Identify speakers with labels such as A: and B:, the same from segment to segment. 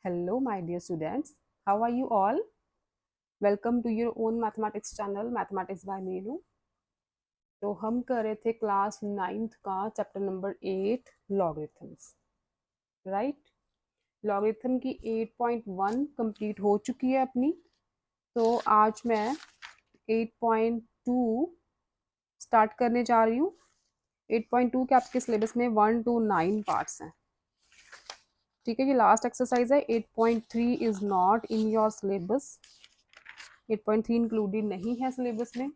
A: Hello, my dear students. How are you all? Welcome to your own mathematics channel, Mathematics by Meenu. तो हम कर रहे थे class 9th का chapter number 8 logarithms, right. Logarithm की 8.1 complete हो चुकी है अपनी। तो आज मैं 8.2 स्टार्ट करने जा रही हूँ। 8.2 के आपके सिलेबस में 1 to 9 पार्ट्स हैं, ठीक है। ये लास्ट एक्सरसाइज है। 8.3 is not in your syllabus. 8.3 included नहीं है सिलेबस में।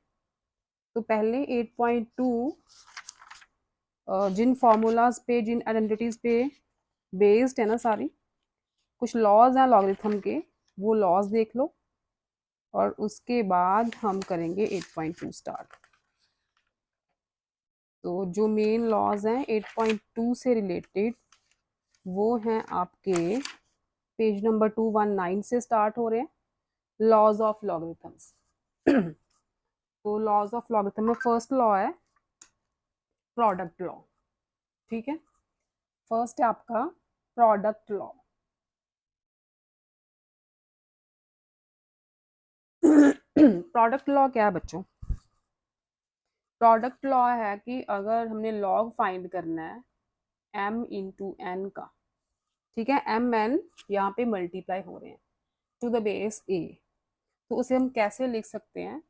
A: तो पहले 8.2 जिन फॉर्मूलाज पे, जिन आइडेंटिटीज पे बेस्ड है ना सारी, कुछ लॉज हैं लॉगरिथम के, वो लॉज देख लो और उसके बाद हम करेंगे 8.2 स्टार्ट। तो जो मेन लॉज हैं 8.2 से रिलेटेड वो हैं आपके पेज नंबर 219 से स्टार्ट हो रहे हैं। Laws of logarithms. तो लॉज ऑफ लॉगरिथम में फर्स्ट लॉ है प्रोडक्ट लॉ, ठीक है। फर्स्ट है आपका प्रोडक्ट लॉ। प्रोडक्ट लॉ क्या है बच्चों? प्रोडक्ट लॉ है कि अगर हमने लॉग फाइंड करना है m इंटू एन का, ठीक है, m n यहाँ पे मल्टीप्लाई हो रहे हैं टू द बेस a, तो उसे हम कैसे लिख सकते हैं?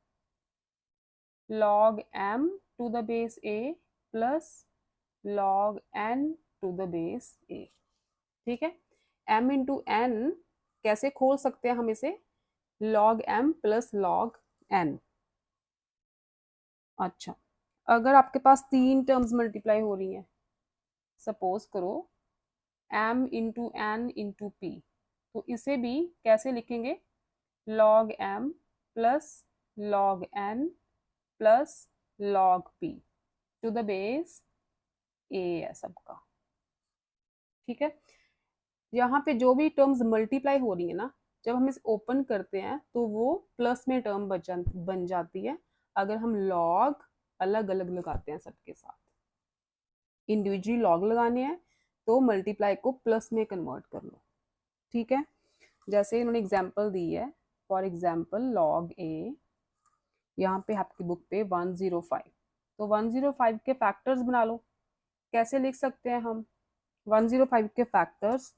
A: log m to the base a plus log n to the base a, ठीक है। m इंटू n कैसे खोल सकते हैं हम इसे? log m plus log n। अच्छा, अगर आपके पास तीन टर्म्स मल्टीप्लाई हो रही हैं, सपोज करो m into n into p, तो इसे भी कैसे लिखेंगे? log m plus log n plus log p to the base a है सबका, ठीक है। यहाँ पे जो भी टर्म्स मल्टीप्लाई हो रही है ना, जब हम इसे ओपन करते हैं तो वो प्लस में टर्म बन जाती है अगर हम लॉग अलग अलग लगाते हैं सबके साथ। इंडिविजुअली लॉग लगाने हैं तो मल्टीप्लाई को प्लस में कन्वर्ट कर लो, ठीक है। जैसे इन्होंने एग्जांपल दी है, फॉर एग्जांपल लॉग ए, यहाँ पे आपकी बुक पे 105, तो 105 के फैक्टर्स बना लो। कैसे लिख सकते हैं हम 105 के फैक्टर्स?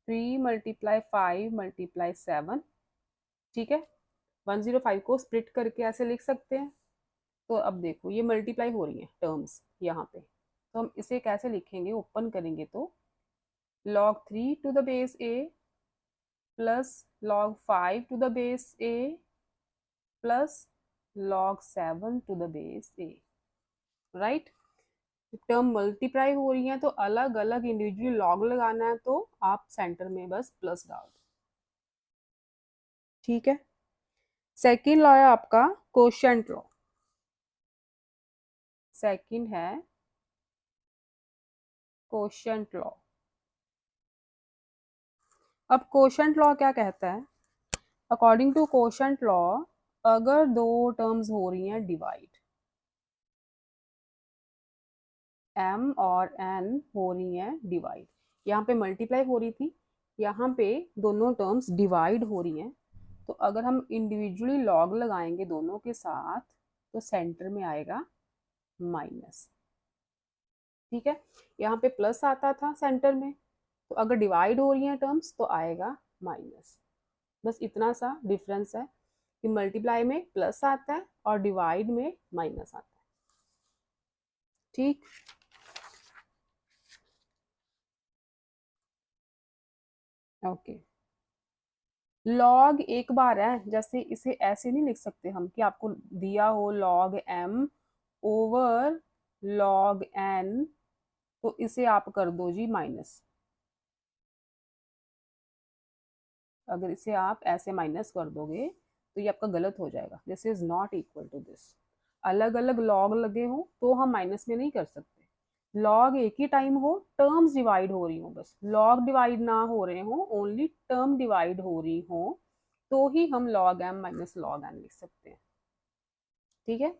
A: 3 मल्टीप्लाई 5 मल्टीप्लाई 7, ठीक है। 105 को स्प्लिट करके ऐसे लिख सकते हैं। तो अब देखो ये मल्टीप्लाई हो रही है टर्म्स यहाँ पे, तो हम इसे कैसे लिखेंगे? ओपन करेंगे तो log 3 to the base a plus log 5 to the base a plus log 7 to the base a, right. Term multiply हो रही है तो अलग अलग इंडिविजुअल लॉग लगाना है, तो आप सेंटर में बस प्लस डाल दो, ठीक है। सेकंड लॉ है आपका कोशेंट लॉ। सेकंड है कोशेंट लॉ। अब कोशेंट लॉ क्या कहता है? अकॉर्डिंग टू कोशेंट लॉ, अगर दो टर्म्स हो रही हैं डिवाइड, m और n हो रही हैं डिवाइड, यहाँ पे मल्टीप्लाई हो रही थी, यहाँ पे दोनों टर्म्स डिवाइड हो रही हैं, तो अगर हम इंडिविजुअली लॉग लगाएंगे दोनों के साथ तो सेंटर में आएगा माइनस, ठीक है। यहाँ पे प्लस आता था सेंटर में, तो अगर डिवाइड हो रही हैं टर्म्स तो आएगा माइनस। बस इतना सा डिफरेंस है कि मल्टीप्लाई में प्लस आता है और डिवाइड में माइनस आता है, ठीक। ओके, लॉग एक बार है, जैसे इसे ऐसे नहीं लिख सकते हम कि आपको दिया हो log m over log n, तो इसे आप कर दो जी माइनस। अगर इसे आप ऐसे माइनस कर दोगे तो ये आपका गलत हो जाएगा, this is not equal to this. अलग अलग लॉग लगे हो तो हम माइनस में नहीं कर सकते। लॉग एक ही टाइम हो, टर्म्स डिवाइड हो रही हो, बस लॉग डिवाइड ना हो रहे हो, ओनली टर्म डिवाइड हो रही हो, तो ही हम log m minus log n लिख सकते हैं, ठीक है।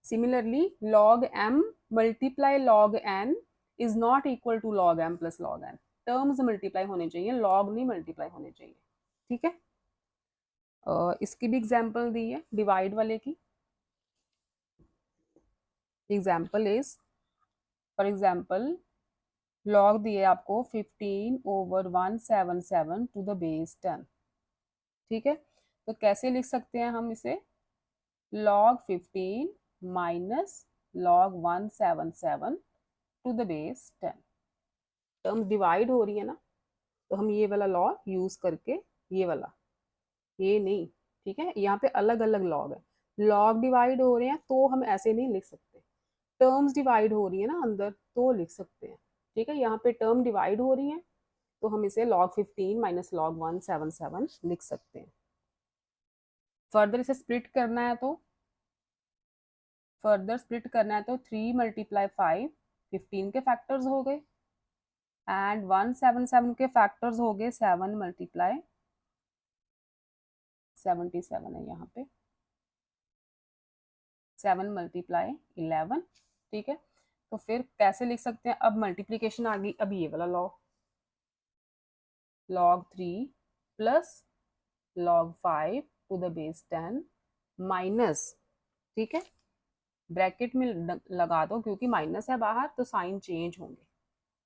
A: Similarly log m multiply log n is not equal to log m plus log n। Terms multiply होने चाहिए, लॉग नहीं मल्टीप्लाई होने चाहिए। ठीक है, इसकी भी एग्जाम्पल दी है डिवाइड वाले की। Example is, for example log दिए आपको 15/177 टू द बेस 10। ठीक है, तो कैसे लिख सकते हैं हम इसे, log 15 minus log 177 to the base 10। Term divide हो रही है ना, तो हम ये वाला लॉ यूज करके, ये वाला, ये नहीं, ठीक है, यहाँ पे अलग अलग लॉग है। लॉग डिवाइड हो रहे हैं तो हम ऐसे नहीं लिख सकते, टर्म्स डिवाइड हो रही है ना अंदर तो लिख सकते हैं। ठीक है, यहाँ पे टर्म डिवाइड हो रही है तो हम इसे log 15 माइनस log 177 लिख सकते हैं। फर्दर इसे स्प्लिट करना है तो, फर्दर स्प्लिट करना है तो 3 मल्टीप्लाई 5 15 के फैक्टर्स हो गए, एंड 177 के फैक्टर्स हो गए 7 मल्टीप्लाई 77 है यहाँ पे, 7 मल्टीप्लाई 11। ठीक है, तो फिर कैसे लिख सकते हैं, अब मल्टीप्लीकेशन आ गई, अब ये वाला law, log 3 plus log 5 to the base 10 minus, ठीक है, ब्रैकेट में लगा दो क्योंकि माइनस है बाहर तो साइन चेंज होंगे,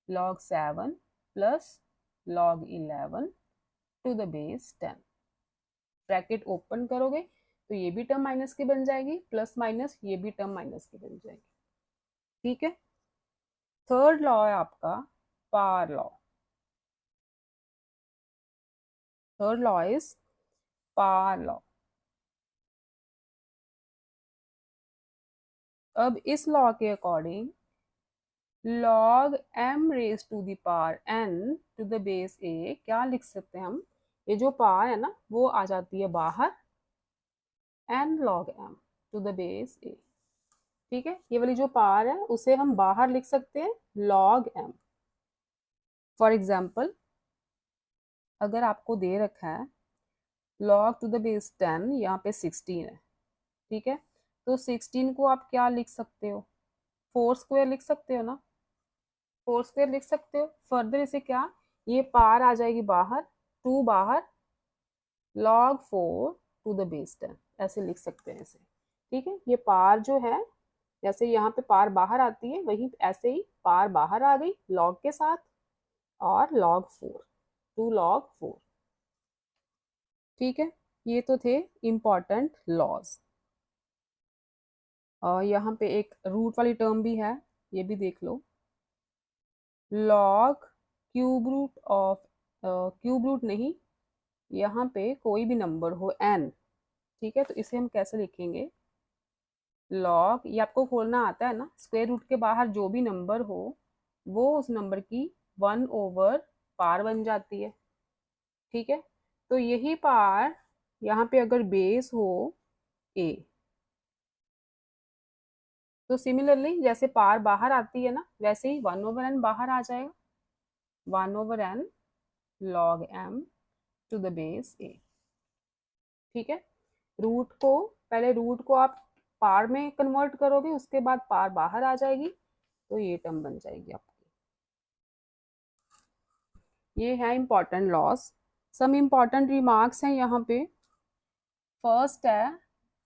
A: log 7 plus log 11 to the base 10। Bracket open करोगे तो ये भी टर्म माइनस की बन जाएगी, प्लस माइनस ये भी टर्म माइनस की बन जाएगी। ठीक है, थर्ड लॉ है आपका power law. Third law is power law. अब इस लॉ के according log m raise to the power n to the base a क्या लिख सकते हैं हम, ये जो पावर है ना वो आ जाती है बाहर, n log m to the base a। ठीक है, ये वाली जो पावर है उसे हम बाहर लिख सकते हैं log m। फॉर एग्जाम्पल अगर आपको दे रखा है log टू द बेस 10, यहाँ पे 16 है। ठीक है, तो 16 को आप क्या लिख सकते हो, 4 स्क्वायर लिख सकते हो ना, 4 स्क्वायर लिख सकते हो। फर्दर इसे क्या, ये पार आ जाएगी बाहर, 2 बाहर, log 4 टू द बेस 10 ऐसे लिख सकते हैं इसे। ठीक है, ये पार जो है, जैसे यहाँ पे पार बाहर आती है वहीं ऐसे ही पार बाहर आ गई log के साथ, और log 4, 2 log 4। ठीक है, ये तो थे इम्पॉर्टेंट लॉज। और यहाँ पे एक रूट वाली टर्म भी है, ये भी देख लो, log cube root of, cube root नहीं, यहाँ पे कोई भी नंबर हो n। ठीक है, तो इसे हम कैसे लिखेंगे, log, ये आपको खोलना आता है ना, स्क्वायर रूट के बाहर जो भी नंबर हो वो उस नंबर की 1 ओवर पार बन जाती है। ठीक है, तो यही पार यहाँ पे अगर बेस हो a, तो सिमिलरली जैसे पार बाहर आती है ना वैसे ही 1 ओवर n बाहर आ जाएगा, 1 over n log m to the base a। ठीक है, रूट को, पहले रूट को आप पार में कन्वर्ट करोगे उसके बाद पार बाहर आ जाएगी तो ये टर्म बन जाएगी आपकी। ये है important laws. Some important remarks हैं यहाँ पे। फर्स्ट है,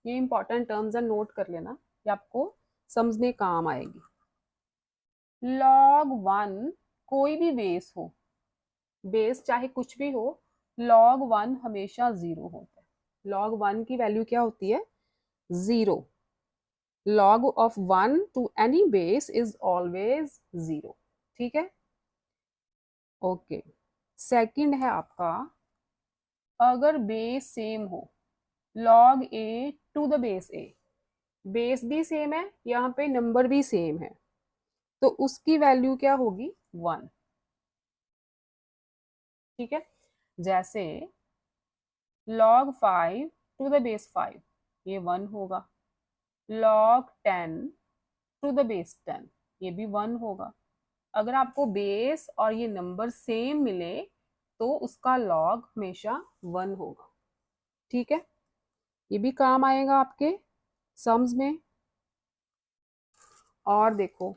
A: ये इंपॉर्टेंट टर्म्स है, नोट कर लेना, ये आपको समझने काम आएगी। log 1 कोई भी बेस हो, बेस चाहे कुछ भी हो, log 1 हमेशा 0 होता है। log 1 की वैल्यू क्या होती है, 0। log of 1 to any base is always 0। ठीक है, ओके। सेकंड है आपका, अगर बेस सेम हो, log a to the base a, base भी सेम है यहाँ पे नंबर भी सेम है, तो उसकी वैल्यू क्या होगी, 1। ठीक है, जैसे log 5 टू द बेस 5, ये 1 होगा, log 10 टू द बेस 10, ये भी 1 होगा। अगर आपको बेस और ये नंबर सेम मिले तो उसका लॉग हमेशा 1 होगा। ठीक है, ये भी काम आएगा आपके सम्स में। और देखो,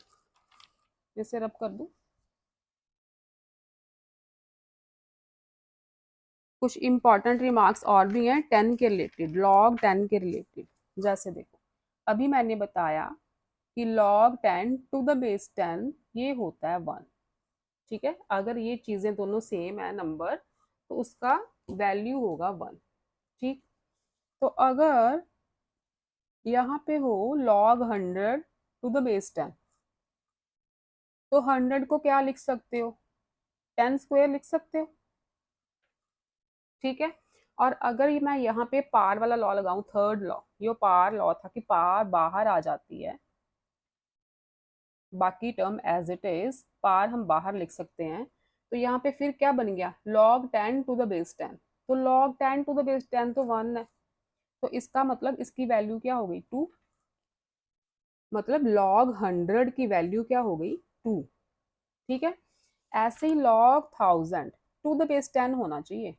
A: जैसे रब कर दूं, कुछ इंपॉर्टेंट रिमार्क्स और भी हैं 10 के रिलेटेड, लॉग 10 के रिलेटेड। जैसे देखो, अभी मैंने बताया कि log 10 टू द बेस 10 ये होता है 1। ठीक है, अगर ये चीजें दोनों सेम है नंबर तो उसका वैल्यू होगा 1। ठीक, तो अगर यहाँ पे हो log 100 टू द बेस 10, तो 100 को क्या लिख सकते हो, 10 स्क्वायर लिख सकते हो। ठीक है, और अगर ये मैं यहाँ पे पार वाला लॉ लगाऊं, थर्ड लॉ, ये पार लॉ था कि पार बाहर आ जाती है, बाकी टर्म एज इट इज, पार हम बाहर लिख सकते हैं। तो यहाँ पे फिर क्या बन गया, log 10 टू द बेस 10। तो log 10 टू द बेस 10 तो 1 है, तो इसका मतलब इसकी वैल्यू क्या हो गई, 2। मतलब log 100 की वैल्यू क्या हो गई, 2। ठीक है, ऐसे ही log 1000 टू द बेस 10 होना चाहिए,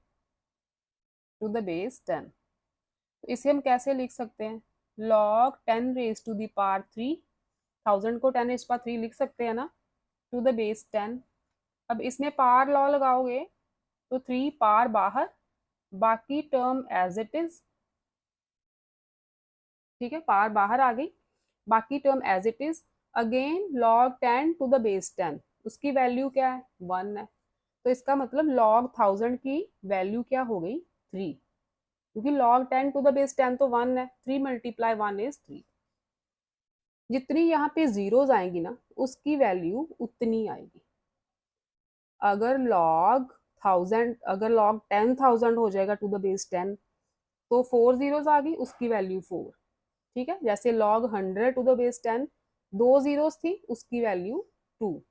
A: टू द बेस 10। तो इसे हम कैसे लिख सकते हैं, log 10 raise to the power 3, 1000 को 10 रेज पावर 3 लिख सकते हैं ना, टू द बेस 10। अब इसमें पार लॉ लगाओगे तो 3 पार बाहर, बाकी टर्म एज इट इज। ठीक है, पार बाहर आ गई, बाकी term as it is. Again log 10 to the base 10, उसकी वैल्यू क्या है, 1 है। तो इसका मतलब log 1000 की वैल्यू क्या हो गई, 3, क्योंकि log 10 टू द बेस 10 तो 1 है, 3 मल्टीप्लाई 1 इज 3। जितनी यहाँ पे जीरोज आएंगी ना, उसकी वैल्यू उतनी आएगी। अगर log 1000, अगर log 10,000 हो जाएगा टू द बेस 10, तो 4 जीरोज आ गई, उसकी वैल्यू 4। ठीक है, जैसे log 100 to the base 10, 2 zeros थी, उसकी वैल्यू 2।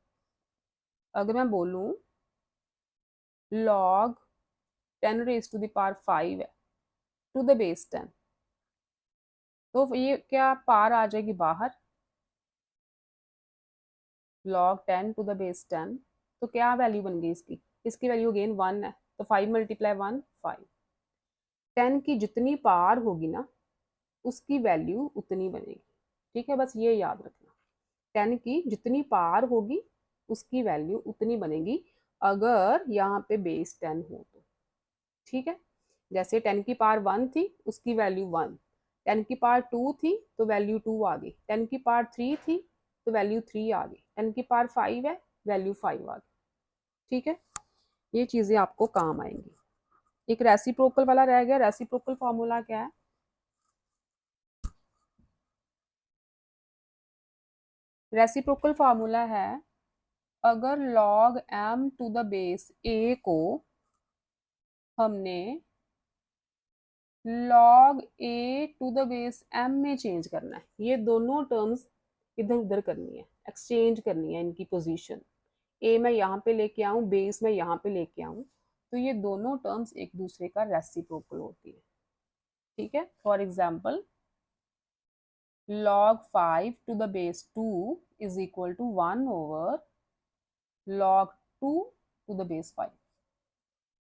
A: अगर मैं बोलूं log 10 raise to the power 5 है टू द बेस 10, तो ये क्या पार आ जाएगी बाहर, log 10 टू द बेस 10, तो क्या वैल्यू बन गई इसकी, इसकी वैल्यू अगेन 1 है, तो 5 मल्टीप्लाई 1 5। 10 की जितनी पार होगी ना, उसकी वैल्यू उतनी बनेगी। ठीक है, बस ये याद रखना, 10 की जितनी पार होगी उसकी वैल्यू उतनी बनेगी, अगर यहाँ पे बेस 10 हो तो। ठीक है, जैसे 10 की पावर 1 थी, उसकी वैल्यू 1, 10 की पावर 2 थी तो वैल्यू 2 आ गई, 10 की पावर 3 थी तो वैल्यू 3 आ गई, 10 की पावर 5 है, वैल्यू 5 आ गई। ठीक है, ये चीजें आपको काम आएंगी। एक रेसिप्रोकल वाला रह गया, रेसिप्रोकल फॉर्मूला क्या है, रेसिप्रोकल फार्मूला है, अगर log m to the base a को हमने log a to the base m में चेंज करना है, ये दोनों टर्म्स इधर उधर करनी है, एक्सचेंज करनी है इनकी पोजीशन, a मैं यहाँ पे लेके आऊँ, बेस में यहाँ पे लेके आऊँ, तो ये दोनों टर्म्स एक दूसरे का रेसिप्रोकल होती है। ठीक है, for example log 5 to the base 2 is equal to 1 over log 2 to the base 5।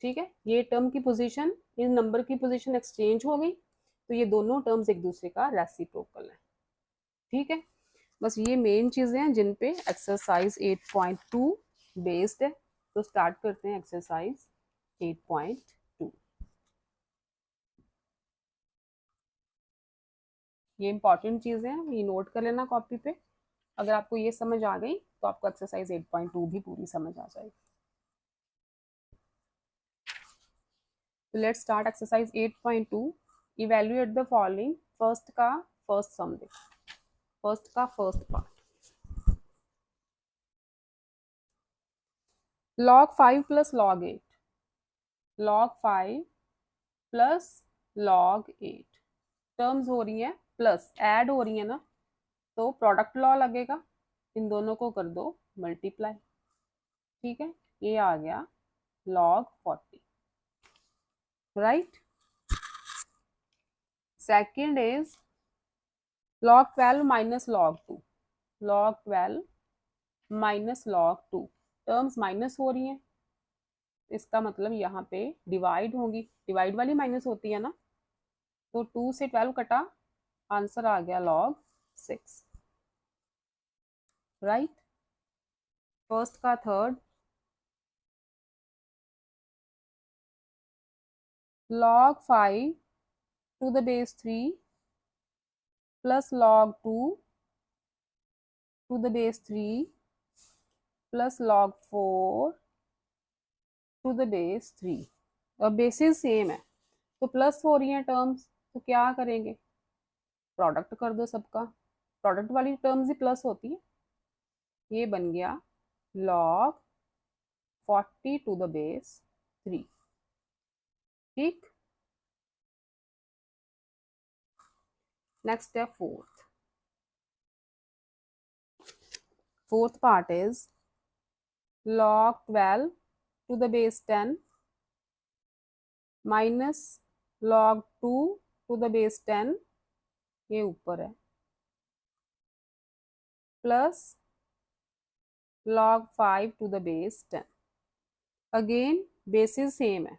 A: ठीक है, ये टर्म की पोजीशन, इन नंबर की पोजीशन एक्सचेंज हो गई, तो ये दोनों टर्म्स एक दूसरे का रेसिप्रोकल है। ठीक है, बस ये मेन चीजें हैं जिन पे एक्सरसाइज 8.2 बेस्ड है। तो स्टार्ट करते हैं एक्सरसाइज 8.2। ये इंपॉर्टेंट चीजें हैं, ये नोट कर लेना कॉपी पे। अगर आपको ये समझ आ गई तो आपको एक्सरसाइज 8.2 भी पूरी समझ आ जाएगी। तो let's start exercise 8.2। Evaluate the following. First का फर्स्ट सम देखो, फर्स्ट का first part, log 5 plus log 8, log 5 plus log 8 terms हो रही हैं, प्लस ऐड हो रही है ना, तो प्रोडक्ट लॉ लगेगा, इन दोनों को कर दो मल्टीप्लाई। ठीक है, ये आ गया log 40, right. Second is log 12 minus log 2, log 12 minus log 2, terms minus हो रही हैं, इसका मतलब यहाँ पे डिवाइड होंगी, डिवाइड वाली माइनस होती है ना, तो 2 से 12 कटा, आंसर आ गया log 6, राइट। फर्स्ट का third, log 5 to the base 3 plus log 2 to the base 3 plus log 4 to the base 3। और बेसिस सेम है तो प्लस हो रही है टर्म्स, तो क्या करेंगे, प्रोडक्ट कर दो सबका। प्रोडक्ट वाली टर्म्स ही प्लस होती है। ये बन गया log 40 to the base 3। ठीक, नेक्स्ट है fourth part is log 12 to the base 10 minus log 2 to the base 10, ये ऊपर है, plus log 5 to the base 10। Again basis same है,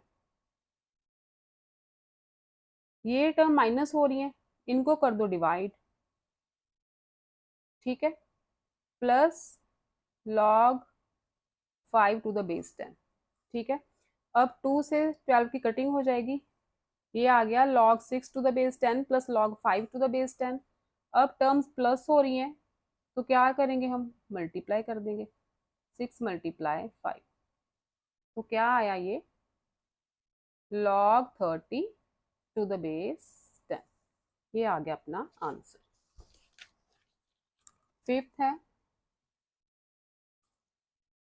A: ये टर्म माइनस हो रही है, इनको कर दो डिवाइड। ठीक है, plus log 5 to the base 10। ठीक है, अब 2 से 12 की कटिंग हो जाएगी, ये आ गया log 6 to the base 10 plus log 5 to the base 10। अब टर्म्स प्लस हो रही हैं तो क्या करेंगे, हम मल्टीप्लाई कर देंगे, 6 मल्टीप्लाई 5, तो क्या आया ये log 30 to the base 10। ये आ गया अपना आंसर। फिफ्थ है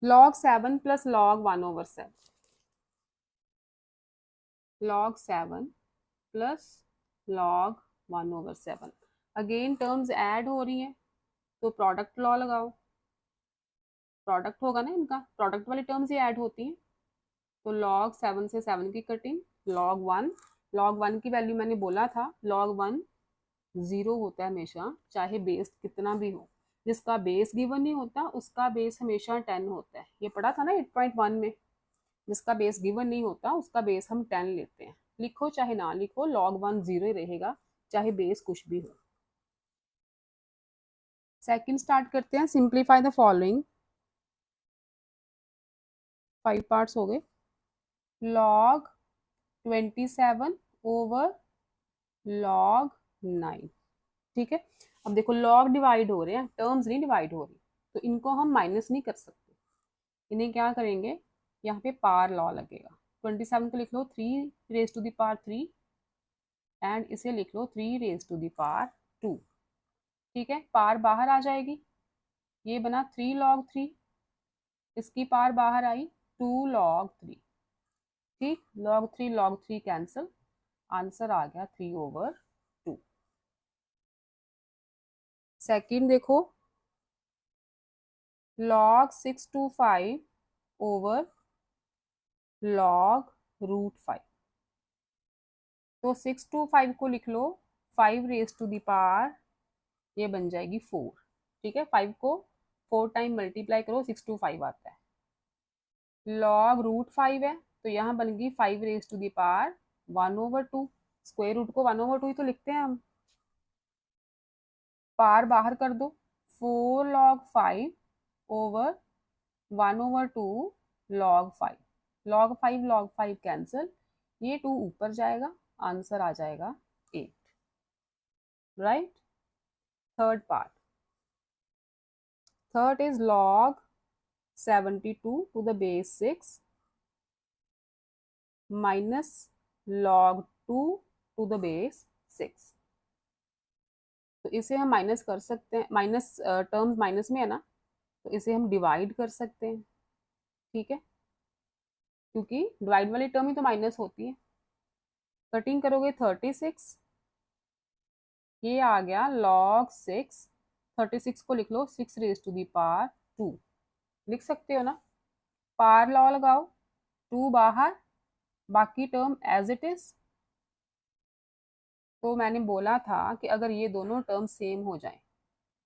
A: log 7 plus log 1/7। log 7 plus log 1/7। Again terms add हो रही हैं तो प्रोडक्ट लॉ लगाओ, प्रोडक्ट होगा ना इनका, प्रोडक्ट वाली टर्म्स ही ऐड होती हैं। तो log 7 से 7 की कटिंग, log 1, log 1 की वैल्यू मैंने बोला था log 1 0 होता है हमेशा, चाहे बेस कितना भी हो। जिसका बेस गिवन नहीं होता उसका बेस हमेशा 10 होता है, ये पढ़ा था ना 8.1 में। जिसका बेस गिवन नहीं होता उसका बेस हम 10 लेते हैं। लिखो चाहे ना लिखो log 1 0 ही रहेगा, चाहे बेस कुछ भी हो। सेकंड स्टार्ट करते हैं, सिंप्लीफाई द फॉलोइंग। 5 पार्ट्स हो गए। log 27 over log 9। ठीक है, अब देखो लॉग डिवाइड हो रहे हैं, टर्म्स नहीं डिवाइड हो रही, तो इनको हम माइनस नहीं कर सकते। इन्हें क्या करेंगे, यहाँ पे पार लॉ लगेगा। 27 को लिख लो 3 raised to the power 3 and इसे लिख लो 3 raised to the power 2। ठीक है, पार बाहर आ जाएगी, ये बना 3 log 3, इसकी पार बाहर आई 2 log 3। ठीक, log 3 कैंसिल, आंसर आ गया 3/2। सेकंड देखो, log 6/5 ओवर log√5। तो 6/5 को लिख लो 5 raised to the power, ये बन जाएगी 4। ठीक है, 5 को 4 टाइम मल्टीप्लाई करो 6/5 आता है। log√5 है तो यहाँ बन गई 5 raised to the power 1/2। Square root को 1/2 ही तो लिखते हैं हम। पार बाहर कर दो, 4 log 5 over 1/2 log 5। log 5 cancel, ये 2 ऊपर जाएगा, आंसर आ जाएगा 8। Right, third part. Third is log 72 to the base 6 minus log 2 to the base 6। तो इसे हम माइनस कर सकते हैं, माइनस टर्म्स माइनस में है ना, तो इसे हम डिवाइड कर सकते हैं। ठीक है, क्योंकि डिवाइड वाली टर्म ही तो माइनस होती है। कटिंग करोगे 36, ये आ गया log 6। 36 को लिख लो 6 raised to the power 2, लिख सकते हो ना। पार लॉ लगाओ, 2 बाहर, बाकी टर्म एज इट इज। तो मैंने बोला था कि अगर ये दोनों टर्म सेम हो जाए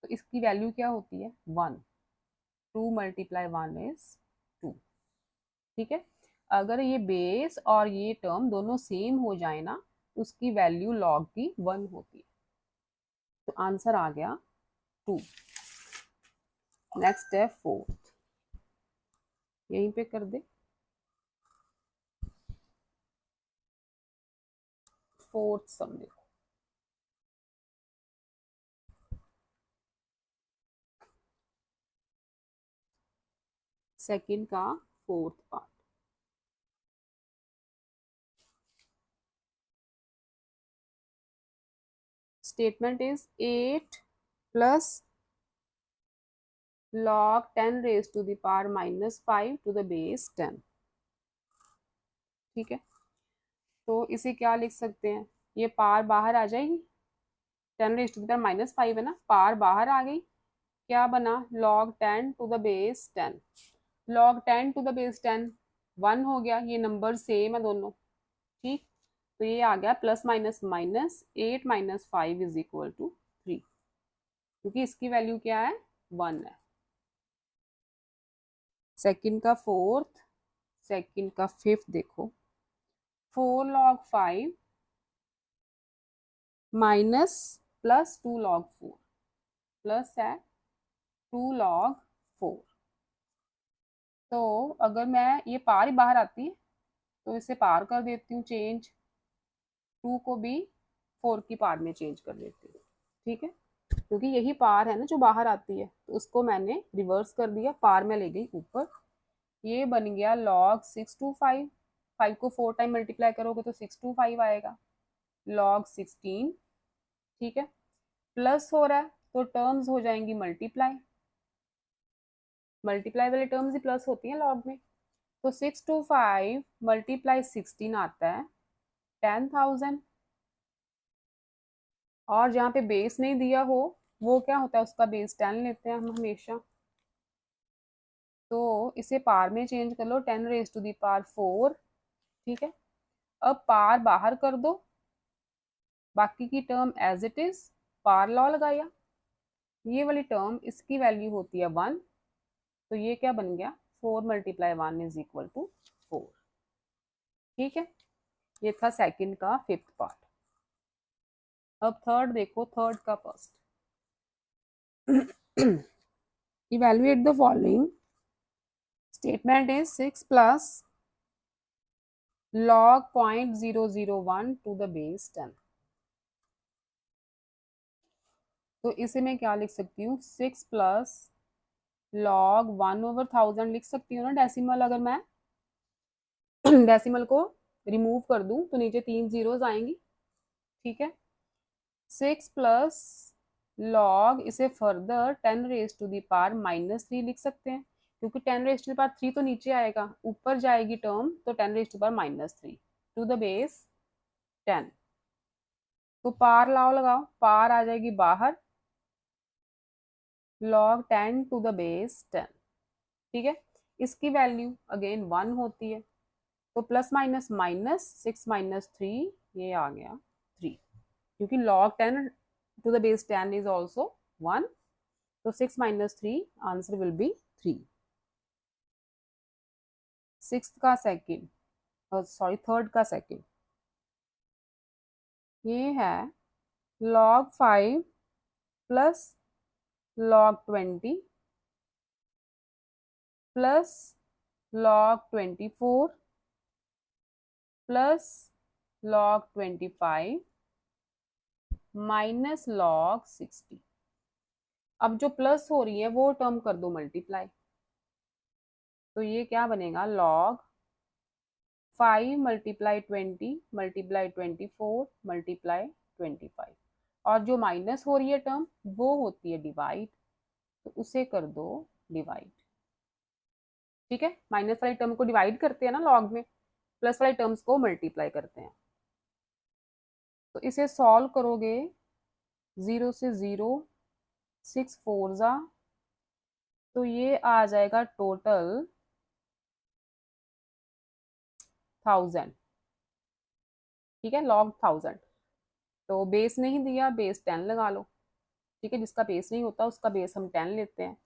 A: तो इसकी वैल्यू क्या होती है, 1। 2 मल्टीप्लाई 1 इज 2। ठीक है, अगर ये बेस और ये टर्म दोनों सेम हो जाए ना तो उसकी वैल्यू लॉग की 1 होती है। तो आंसर आ गया 2। नेक्स्ट है फोर्थ, यहीं पे कर दे। फोर्थ सम देखो, सेकंड का fourth part. Statement is 8 plus log 10 raised to the power minus 5 to the base 10। ठीक है, तो इसे क्या लिख सकते हैं, ये पार बाहर आ जाएगी, 10 raise to the power minus 5 है ना, पार बाहर आ गई, क्या बना log 10 to the base 10। log 10 to the base 10 1 हो गया, ये नंबर सेम है दोनों, ठीक। तो ये आ गया plus minus minus 8 minus 5 is equal to 3, क्योंकि इसकी वैल्यू क्या है 1 है। सेकंड का फोर्थ, सेकंड का फिफ्थ देखो, 4 log 5 minus plus 2 log 4 plus है 2 log 4। तो अगर मैं ये पार ही बाहर आती है तो इसे पार कर देती हूँ, चेंज 2 को भी 4 की पार में चेंज कर देती हूँ, ठीक है, क्योंकि यही पार है ना जो बाहर आती है, तो उसको मैंने रिवर्स कर दिया, पार में ले गई ऊपर। ये बन गया log 6 to 5, 5 को 4 टाइम मल्टीप्लाई करोगे तो 6 to 5 आएगा, log 16, ठीक है। प्लस हो रहा है तो टर्म्स हो जाएंगी मल्टीप्लाई, मल्टीप्लाई वाले टर्म्स ही प्लस होती हैं लॉग में। तो 6 to 5 मल्टीप्लाई 16 आता है 10,000, और जहाँ पे बेस नहीं दिया हो वो क्या होता है, उसका बेस 10 लेते हैं हम हमेशा। तो इसे पार में चेंज कर लो, 10 रेज टू दी पावर 4, ठीक है। अब पार बाहर कर दो, बाकी की टर्म एज इट इज, पार लॉ लगाया, ये वाली टर्म इसकी वैल्यू होती है 1, तो ये क्या बन गया 4 मल्टीप्लाई 1 इज इक्वल टू 4, ठीक है। ये था सेकंड का फिफ्थ पार्ट। अब थर्ड देखो, थर्ड का first, evaluate the following statement is 6 plus log 0.001 to the base 10। तो इसे मैं क्या लिख सकती हूँ, 6 प्लस log 1/1000 लिख सकती हूँ ना, डेसिमल, अगर मैं डेसिमल को रिमूव कर दूं तो नीचे 3 जीरोज आएंगी, ठीक है। 6 प्लस लॉग, इसे further 10 raise to the power minus 3 लिख सकते हैं, क्योंकि 10 रेज टू दी पावर 3 तो नीचे आएगा, ऊपर जाएगी टर्म, तो 10 raise to power minus 3 to the base 10। तो पार लाओ लगाओ, पार आ जाएगी बाहर, log 10 टू द बेस 10, ठीक है। इसकी वैल्यू अगेन 1 होती है, तो प्लस माइनस माइनस 6 माइनस 3, ये आ गया 3, क्योंकि log 10 to the base 10 is also 1, so 6 minus 3 answer will be 3। Sixth का सेकंड, सॉरी थर्ड का सेकंड, ये है log 5 plus log 20 plus log 24 plus log 25 minus log 60। अब जो प्लस हो रही है वो टर्म कर दो मल्टीप्लाई, तो ये क्या बनेगा log 5 मल्टीप्लाई 20 मल्टीप्लाई 24 मल्टीप्लाई 25, और जो माइनस हो रही है टर्म वो होती है डिवाइड, तो उसे कर दो डिवाइड, ठीक है। माइनस वाली टर्म को डिवाइड करते हैं ना लॉग में, प्लस वाली टर्म्स को मल्टीप्लाई करते हैं। तो इसे सॉल्व करोगे, 0 से 0, 6 4 जा, तो ये आ जाएगा टोटल 1000, ठीक है, log 1000। तो बेस नहीं दिया, बेस 10 लगा लो, ठीक है, जिसका बेस नहीं होता उसका बेस हम 10 लेते हैं।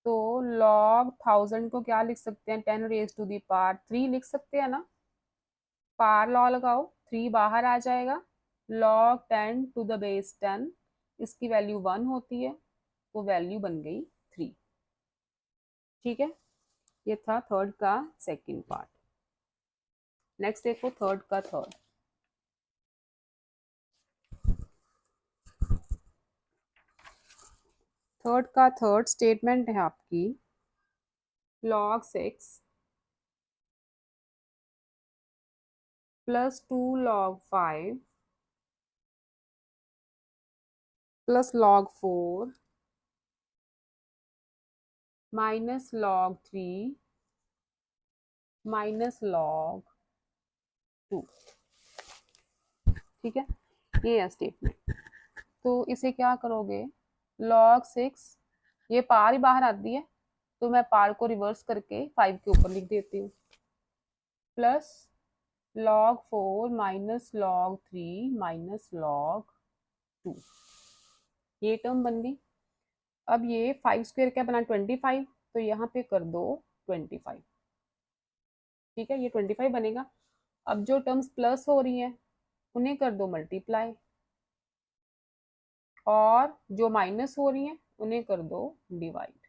A: तो log 1000 को क्या लिख सकते हैं, 10 रेज टू दी पावर 3 लिख सकते हैं ना, पार लॉ लगाओ, 3 बाहर आ जाएगा, log 10 टू द बेस 10, इसकी वैल्यू 1 होती है, तो वैल्यू बन गई 3, ठीक है। ये था थर्ड का सेकंड पार्ट। नेक्स्ट देखो थर्ड का थर्ड, थर्ड का थर्ड स्टेटमेंट है आपकी log 6 plus 2 log 5 plus log 4 minus log 3 minus log 2। ठीक है, ये है स्टेटमेंट। तो इसे क्या करोगे, log 6, ये पार ही बाहर आती है तो मैं पार को रिवर्स करके 5 के ऊपर लिख देती हूँ, plus log 4 minus log 3 minus log 2, ये टर्म बन गई। अब ये 5 स्क्वायर क्या बना 25, तो यहाँ पे कर दो 25। ठीक है, ये 25 बनेगा। अब जो टर्म्स प्लस हो रही हैं उन्हें कर दो मल्टीप्लाई, और जो माइनस हो रही हैं उन्हें कर दो डिवाइड।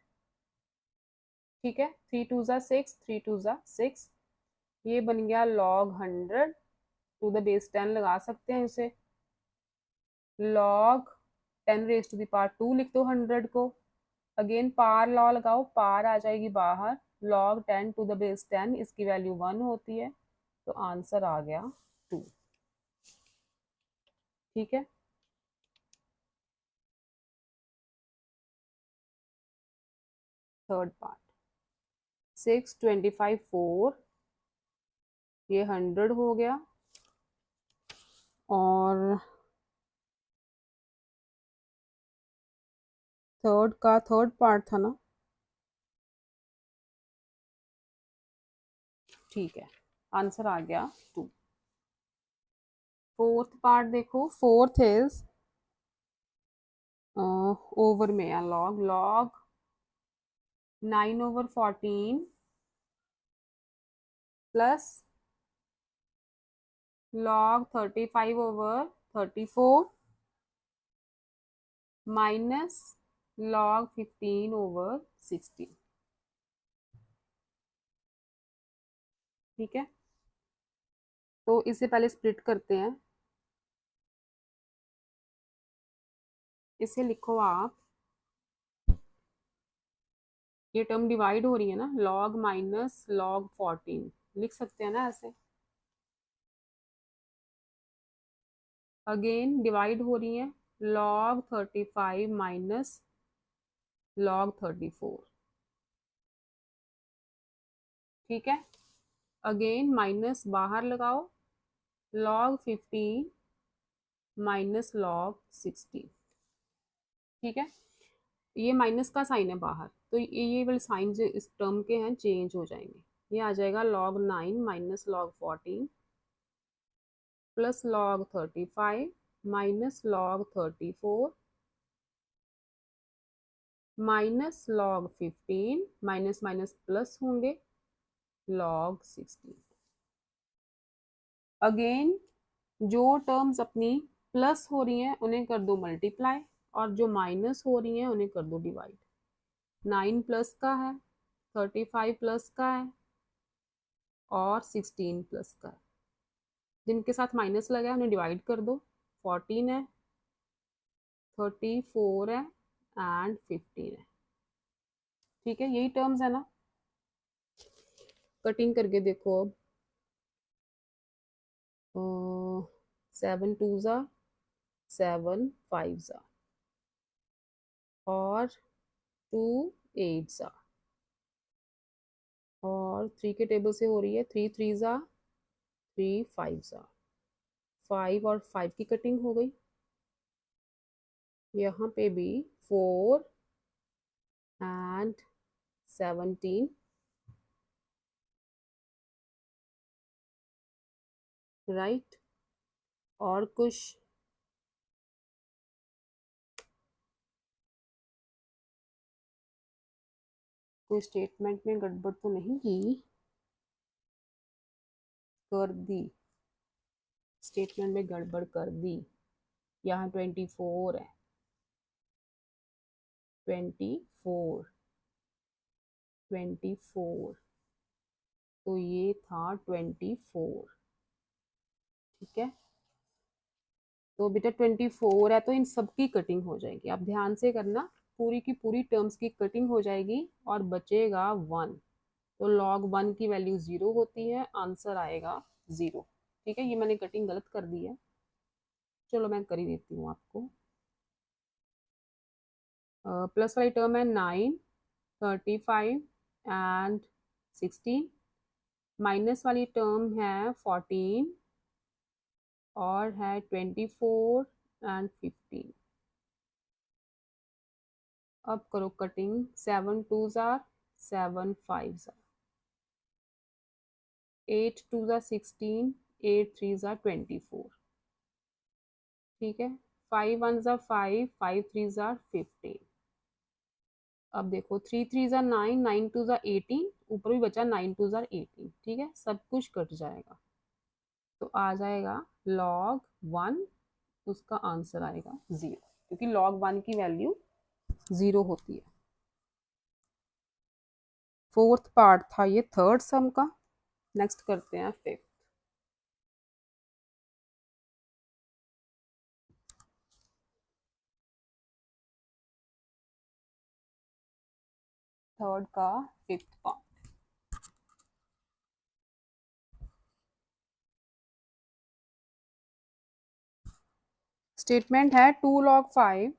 A: ठीक है, 3 2 ज़ा 6, 3 2 ज़ा 6, ये बन गया log 100 टू द बेस 10 लगा सकते हैं इसे, log 10 raise to the power 2 लिख दो 100 को, अगेन पार लॉ लगाओ, पार आ जाएगी बाहर, log 10 टू द बेस 10 इसकी वैल्यू 1 होती है, तो आंसर आ गया 2। ठीक है, थर्ड पार्ट 6 25 4, ये 100 हो गया, और थर्ड का थर्ड पार्ट था ना। ठीक है, आंसर आ गया 2। फोर्थ पार्ट देखो, फोर्थ इज ओवर में है, log 9/14 plus log 35/34 minus log 15/16। ठीक है, तो इसे पहले स्प्लिट करते हैं, इसे लिखो आप, ये टर्म डिवाइड हो रही है ना, log माइनस log 14 लिख सकते हैं ना ऐसे, अगेन डिवाइड हो रही है log 35 माइनस log 34। ठीक है, अगेन माइनस बाहर लगाओ, log 15 माइनस log 16। ठीक है, ये माइनस का साइन है बाहर, तो ये वाले साइन जो इस टर्म के हैं चेंज हो जाएंगे, ये आ जाएगा log 9 minus log 14 plus log 35 minus log 34 minus log 15, minus minus plus होंगे log 16। अगेन जो टर्म्स अपनी प्लस हो रही हैं उन्हें कर दो मल्टीप्लाई, और जो माइनस हो रही हैं उन्हें कर दो डिवाइड। 9 प्लस का है, 35 प्लस का है, और 16 प्लस का है, जिनके साथ माइनस लगा है उन्हें डिवाइड कर दो, 14 है, 34 है, एंड 15 है। ठीक है, यही टर्म्स है ना, कटिंग करके देखो अब, 7 2 ज़ा 7 5 ज़ा, और 2 8 ज़ा, और 3 के टेबल से हो रही है 3 3 ज़ा 3 5 ज़ा, 5 और 5 की कटिंग हो गई, यहाँ पे भी 4 एंड 17, राइट। और कुछ कोई स्टेटमेंट में गड़बड़ तो नहीं की, कर दी, स्टेटमेंट में गड़बड़ कर दी, यहाँ 24 है, 24 24, तो ये था 24। ठीक है, तो बेटा 24 है तो इन सब की कटिंग हो जाएगी, आप ध्यान से करना, पूरी की पूरी टर्म्स की कटिंग हो जाएगी और बचेगा 1। तो log 1 की वैल्यू 0 होती है, आंसर आएगा 0। ठीक है, ये मैंने कटिंग गलत कर दी है, चलो मैं कर ही देती हूँ आपको। प्लस वाली टर्म है 9, 35 एंड 16। माइनस वाली टर्म है 14 और है 24 एंड 15। अब करो cutting, 7 2 jar 7 5 jar, 8 2 jar 16, 8 3 jar 24। ठीक है, 5 1 जार 5, 5 3 जार 15। अब देखो 3 3 जार 9, 9 2 जार 18, ऊपर भी बचा 9 2 जार 18। ठीक है, सब कुछ कट जाएगा तो आ जाएगा log 1, उसका आंसर आएगा 0, क्योंकि log 1 की वैल्यू 0 होती है। फोर्थ पार्ट था ये थर्ड सम का। नेक्स्ट करते हैं फिफ्थ। थर्ड का फिफ्थ पार्ट। स्टेटमेंट है 2 log 5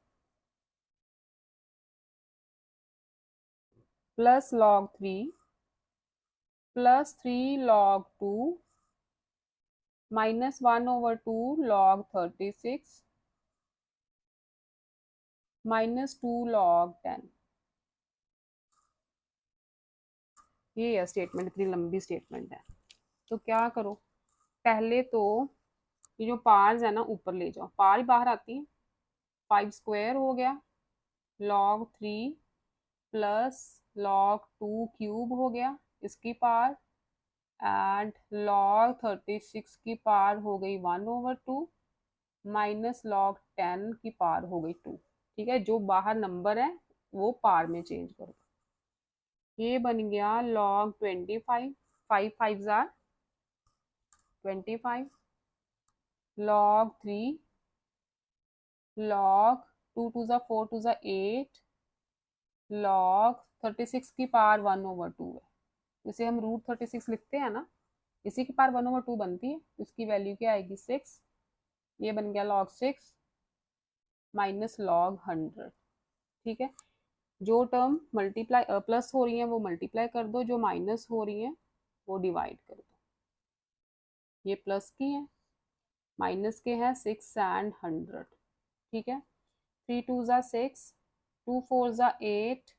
A: plus log 3 plus 3 log 2 minus 1/2 log 36 minus 2 log 10। ये है स्टेटमेंट, इतनी लंबी स्टेटमेंट है। तो क्या करो, पहले तो ये जो पार्स है ना ऊपर ले जाओ, पार ही बाहर आती है। 5 स्क्वायर हो गया, log 3 प्लस log 2 क्यूब हो गया इसकी पार, एंड log 36 की पार हो गई 1/2 माइनस log 10 की पार हो गई 2। ठीक है, जो बाहर नंबर है वो पार में चेंज करो। ये बन गया log 25, 5 5 जार 25, log 3 log 2 2 ज़ा 4 2 ज़ा 8 log 36 की पार 1/2 है। इसे हम √36 लिखते हैं ना, इसी की पार 1/2 बनती है, इसकी वैल्यू क्या आएगी 6। ये बन गया log 6 माइनस log 100। ठीक है, जो टर्म मल्टीप्लाई प्लस हो रही है वो मल्टीप्लाई कर दो, जो माइनस हो रही है वो डिवाइड कर दो। ये प्लस की है, माइनस के हैं 6 एंड 100। ठीक है, 3 2 ज़ा 6, 2 4 ज़ा 8,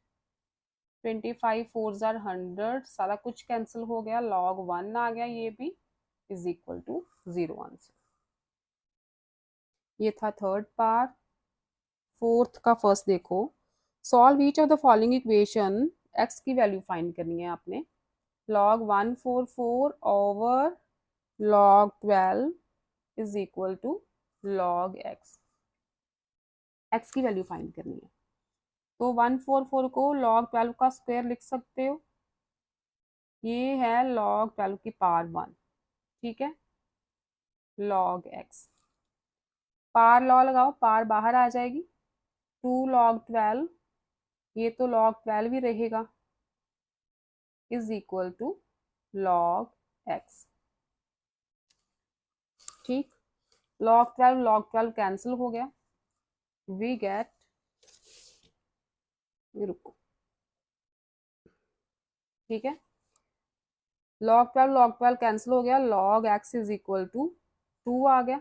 A: 25 4 ज़ा 100, सारा कुछ कैंसिल हो गया, log 1 आ गया, ये भी इज इक्वल टू 0 आंसर। ये था थर्ड पार्ट। फोर्थ का फर्स्ट देखो, solve each of the following equation. X की वैल्यू फाइंड करनी है आपने। log 144 over log 12 is equal to log x। X की वैल्यू फाइंड करनी है, तो 144 को log 12 का स्क्वायर लिख सकते हो, ये है log 12 की पावर 1। ठीक है, log x, पार लॉ लगाओ, पार बाहर आ जाएगी, 2 log 12, ये तो log 12 ही रहेगा, is equal to log x। ठीक, log 12 कैंसिल हो गया, वी गेट, रुको, ठीक है, log 12 कैंसिल हो गया, log x is equal to 2 आ गया।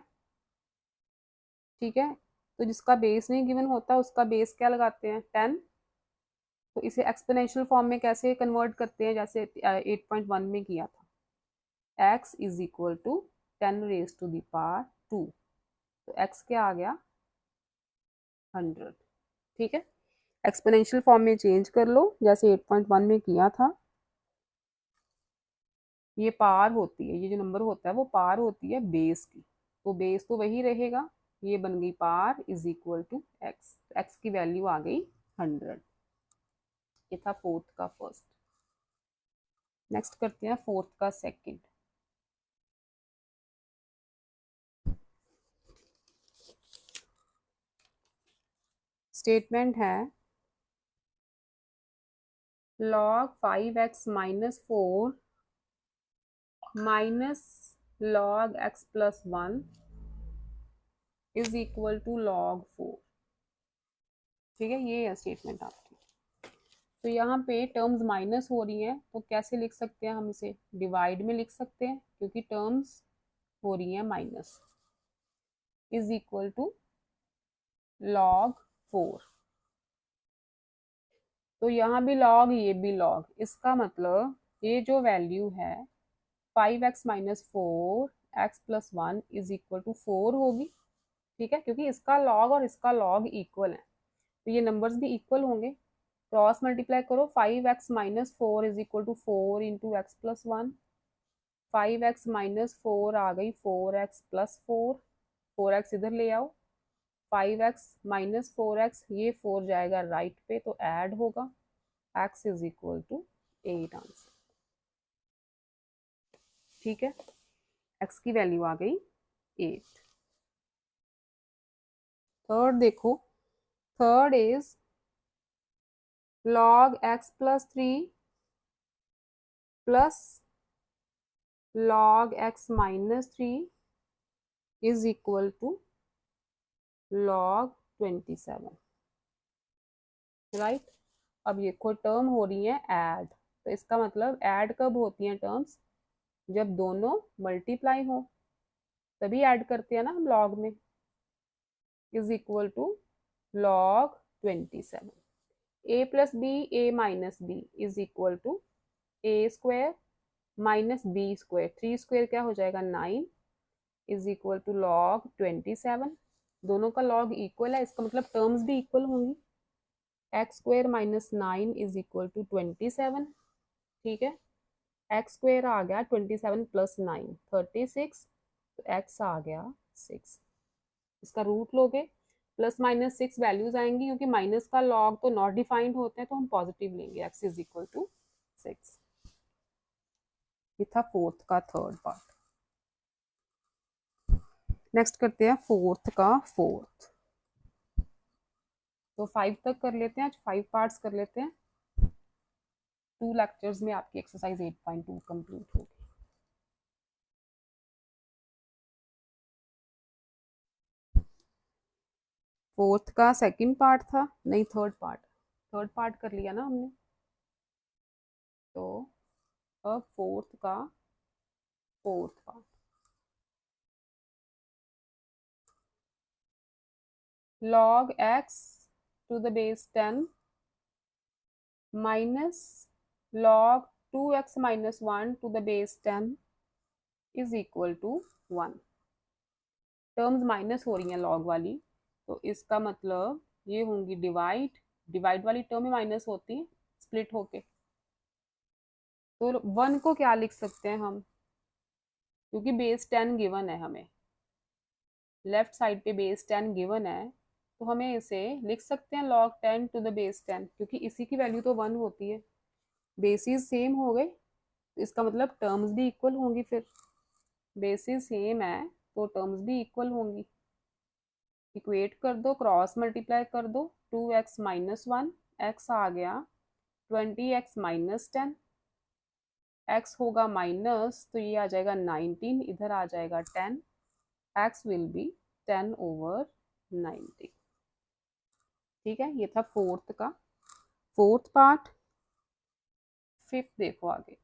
A: ठीक है, तो जिसका बेस नहीं गिवन होता उसका बेस क्या लगाते हैं 10। तो इसे एक्सपोनेंशियल फॉर्म में कैसे कन्वर्ट करते हैं, जैसे 8.1 में किया था, x is equal to 10 raise to the power 2। तो x क्या आ गया 100। ठीक है, एक्सपोनेंशियल फॉर्म में चेंज कर लो जैसे 8.1 में किया था। ये पार होती है, ये जो नंबर होता है वो पार होती है बेस की, तो बेस तो वही रहेगा, ये बन गई पार is equal to x. X की वैल्यू आ गई 100। ये था फोर्थ का फर्स्ट। नेक्स्ट करते हैं फोर्थ का सेकंड। स्टेटमेंट है log 5x minus 4 minus log x plus 1 is equal to log 4। ठीक है, ये है स्टेटमेंट आपकी। तो यहाँ पे टर्म्स माइनस हो रही हैं, तो कैसे लिख सकते हैं हम इसे? डिवाइड में लिख सकते हैं, क्योंकि टर्म्स हो रही हैं minus, is equal to log 4। तो यहाँ भी log, ये भी log, इसका मतलब ये जो वैल्यू है 5x minus 4 x plus 1 is equal to 4 होगी। ठीक है, क्योंकि इसका log और इसका log इक्वल है, तो ये नंबर्स भी इक्वल होंगे। क्रॉस मल्टीप्लाई करो, 5x minus 4 is equal to 4 into x plus 1। 5x minus 4 आ गई 4x प्लस 4, 4x इधर ले आओ। 5x माइनस 4x, ये 4 जाएगा राइट पे तो ऐड होगा, x is equal to 8 answer. ठीक है, x की वैल्यू आ गई 8। थर्ड देखो, third is log x plus 3 plus log x minus 3 is equal to log 27। Right, अब ये कोई टर्म हो रही है ऐड, तो इसका मतलब ऐड कब होती हैं टर्म्स? जब दोनों मल्टीप्लाई हो, तभी ऐड करते हैं ना हम लॉग में। Is equal to log 27। a plus b a minus b is equal to a square minus b square, 3 square क्या हो जाएगा 9, इज इक्वल टू log 27। दोनों का log इक्वल है, इसका मतलब टर्म्स भी इक्वल होंगी। X square minus 9 is equal to 27। ठीक है, एक्स स्क्वायर आ गया 27 प्लस 9 36, तो एक्स आ गया 6। इसका रूट लोगे, प्लस माइनस 6 वैल्यूज आएंगी, क्योंकि माइनस का लॉग तो नॉट डिफाइंड होते हैं, तो हम पॉजिटिव लेंगे, एक्स इज इक्वल टू 6। ये था फोर्थ का थर्ड पार्ट। नेक्स्ट करते हैं फोर्थ का फोर्थ। तो 5 तक कर लेते हैं, आज 5 पार्ट्स कर लेते हैं। 2 लेक्चर्स में आपकी एक्सरसाइज 8.2 कंप्लीट होगी। फोर्थ का सेकंड पार्ट था, नहीं थर्ड पार्ट, थर्ड पार्ट कर लिया ना हमने। तो अब फोर्थ का fourth part, log x to the base 10 minus log 2x minus 1 to the base 10 is equal to 1। Terms minus हो रही हैं लॉग वाली, तो इसका मतलब ये होंगी डिवाइड, डिवाइड वाली टर्म में माइनस होती है स्प्लिट होके। तो 1 को क्या लिख सकते हैं हम, क्योंकि बेस 10 गिवन है हमें, लेफ्ट साइड पे बेस 10 गिवन है, तो हमें इसे लिख सकते हैं log 10 टू द बेस 10, क्योंकि इसी की वैल्यू तो 1 होती है। बेसिस सेम हो गए, तो इसका मतलब टर्म्स भी इक्वल होंगी। फिर बेसिस सेम है तो टर्म्स भी इक्वल होंगी। इक्वेट कर दो, क्रॉस मल्टीप्लाई कर दो, 2x माइनस 1, एक्स आ गया 20x माइनस 10, एक्स होगा माइनस, तो ये आ जाएगा 19, इधर आ जाएगा 10, एक्स विल बी 10 ओवर 90। ठीक है, ये था फोर्थ का फोर्थ पार्ट। फिफ्थ देखो आगे,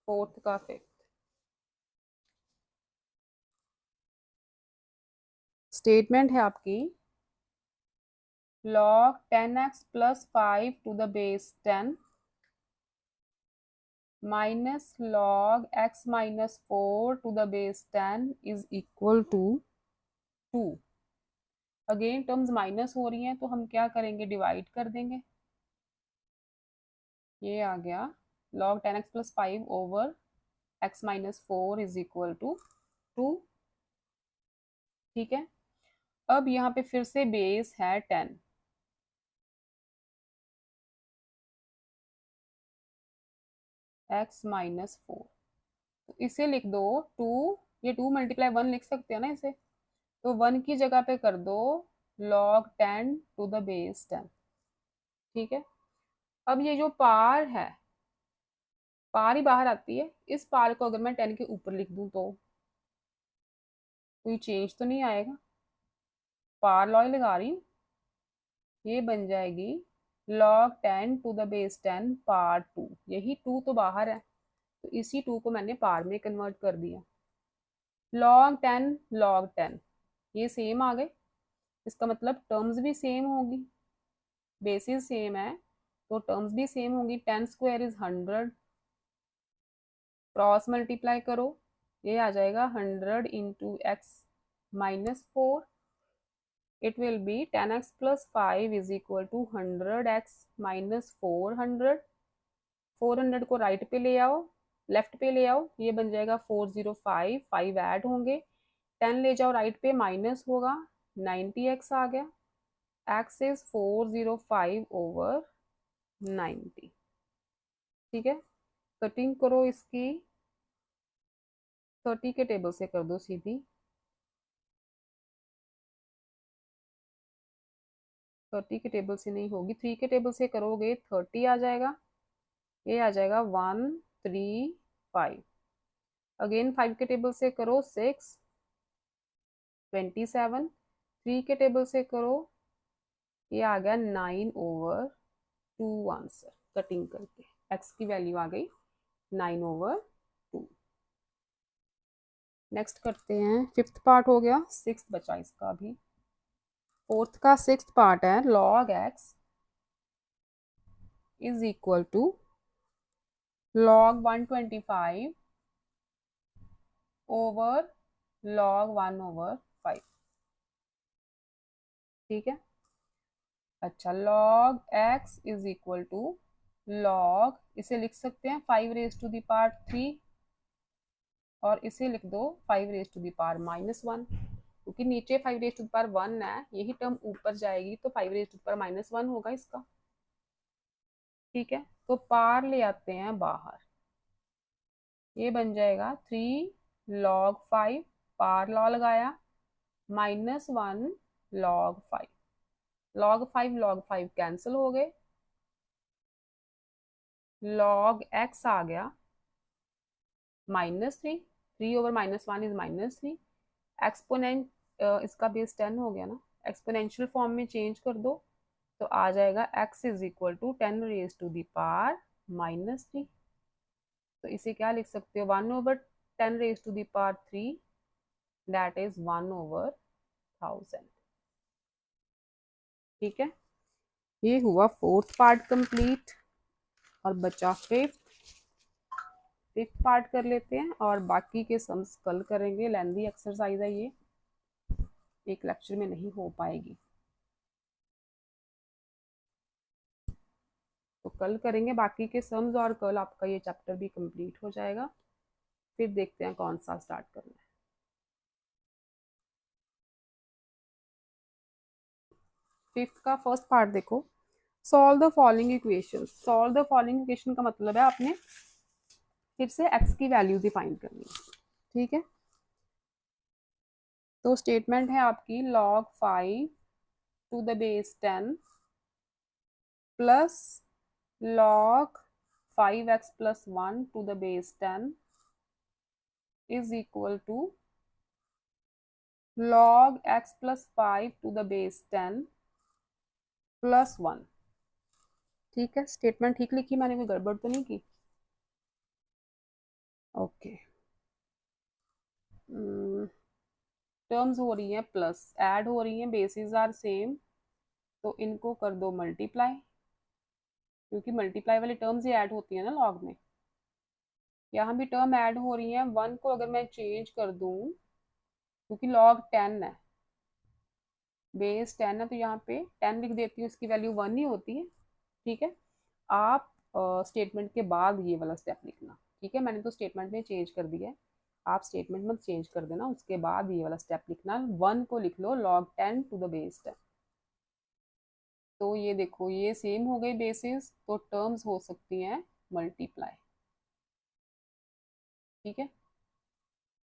A: फोर्थ का फिफ्थ स्टेटमेंट है आपकी, log 10x plus 5 to the base 10 minus log x minus 4 to the base 10 is equal to 2। Again terms minus हो रही हैं, तो हम क्या करेंगे, डिवाइड कर देंगे। ये आ गया log 10x plus 5 over x minus 4 is equal to 2। ठीक है, अब यहाँ पे फिर से बेस है 10, x माइनस 4, तो इसे लिख दो 2, ये 2 मल्टीप्लाई 1 लिख सकते हैं ना इसे, तो 1 की जगह पे कर दो log 10 टू द बेस 10। ठीक है, अब ये जो पार है, पार ही बाहर आती है, इस पार को अगर मैं 10 के ऊपर लिख दूं तो कोई चेंज तो नहीं आएगा। पार लॉ ही लगा रही हूँ, ये बन जाएगी log 10 टू द बेस 10 पार 2। यही 2 तो बाहर है, तो इसी 2 को मैंने पार में कन्वर्ट कर दिया। log 10 ये सेम आ गए, इसका मतलब टर्म्स भी सेम होगी, बेसिस सेम है तो टर्म्स भी सेम होगी। 10 स्क्वायर इज 100, क्रॉस मल्टीप्लाई करो, ये आ जाएगा 100 into x minus 4। It will be 10x plus 5 is equal to 100x minus 400। 400 को राइट पे ले आओ, लेफ्ट पे ले आओ, ये बन जाएगा 405, 5 ऐड होंगे, 10 ले जाओ राइट पे, माइनस होगा, 90x आ गया। x is 405 over 90। ठीक है, कटिंग करो इसकी, 30 के टेबल से कर दो सीधी, 30 के टेबल से नहीं होगी, 3 के टेबल से करोगे 30 आ जाएगा, ये आ जाएगा 135। अगेन 5 के टेबल से करो 6, 27। 3 के टेबल से करो, ये आ गया 9 ओवर 2 आंसर। कटिंग करके x की वैल्यू आ गई 9 ओवर 2। नेक्स्ट करते हैं, फिफ्थ पार्ट हो गया, सिक्स्थ बचा इसका भी। फोर्थ का सिक्स्थ पार्ट है, log x is equal to log 125 over log 1 over 5। ठीक है, अच्छा, log x is equal to log, इसे लिख सकते हैं 5 रेज टू द पावर 3, और इसे लिख दो 5 raise to the power minus 1, क्योंकि नीचे 5 रेज टू द पावर 1 है, यही टर्म ऊपर जाएगी तो 5 raise to the power minus 1 होगा इसका। ठीक है, तो पार ले आते हैं बाहर, ये बन जाएगा 3 log 5, पार लॉ लगाया, माइनस 1 log 5। log 5 कैंसिल हो गए, log x आ गया -3, 3 ओवर -1 इज -3। एक्सपोनेंट, इसका बेस 10 हो गया ना, एक्सपोनेंशियल फॉर्म में चेंज कर दो तो आ जाएगा x is equal to 10 raise to the power -3। तो इसे क्या लिख सकते हो, 1 over 10 raise to the power 3, that is 1 over 1000। ठीक है, ये हुआ फोर्थ पार्ट कंप्लीट, और बचा फिफ्थ। फिफ्थ पार्ट कर लेते हैं और बाकी के सम्स कल करेंगे। लेंदी एक्सरसाइज है ये, एक लेक्चर में नहीं हो पाएगी, तो कल करेंगे बाकी के सम्स, और कल आपका ये चैप्टर भी कंप्लीट हो जाएगा। फिर देखते हैं कौन सा स्टार्ट करना है। फिफ्थ का फर्स्ट पार्ट देखो, solve the following equation. Solve the following equation का मतलब है आपने फिर से x की वैल्यू डिफाइन करनी है। ठीक है, तो स्टेटमेंट है आपकी log 5 to the base 10 plus log 5x plus 1 to the base 10 is equal to log x plus 5 to the base 10 plus 1। ठीक है, स्टेटमेंट ठीक लिखी मैंने, कोई गड़बड़ तो नहीं की? ओके, टर्म्स हो रही हैं प्लस, ऐड हो रही हैं, बेसिस आर सेम, तो इनको कर दो मल्टीप्लाई, क्योंकि मल्टीप्लाई वाली टर्म्स ही ऐड होती है ना लॉग में। यहाँ भी टर्म ऐड हो रही है, 1 को अगर मैं चेंज कर दूं, क्योंकि log 10 है, बेस 10 है, तो यहाँ पे 10 लिख देती हूँ, इसकी वैल्यू 1 ही होती है। ठीक है, आप स्टेटमेंट के बाद ये वाला स्टेप लिखना। ठीक है, मैंने तो स्टेटमेंट में चेंज कर दिया है, आप स्टेटमेंट मत चेंज कर देना, उसके बाद ये वाला स्टेप लिखना। 1 को लिख लो log 10 टू द बेस 10। तो ये देखो, ये सेम हो गई बेसिस, तो टर्म्स हो सकती हैं मल्टीप्लाई। ठीक है,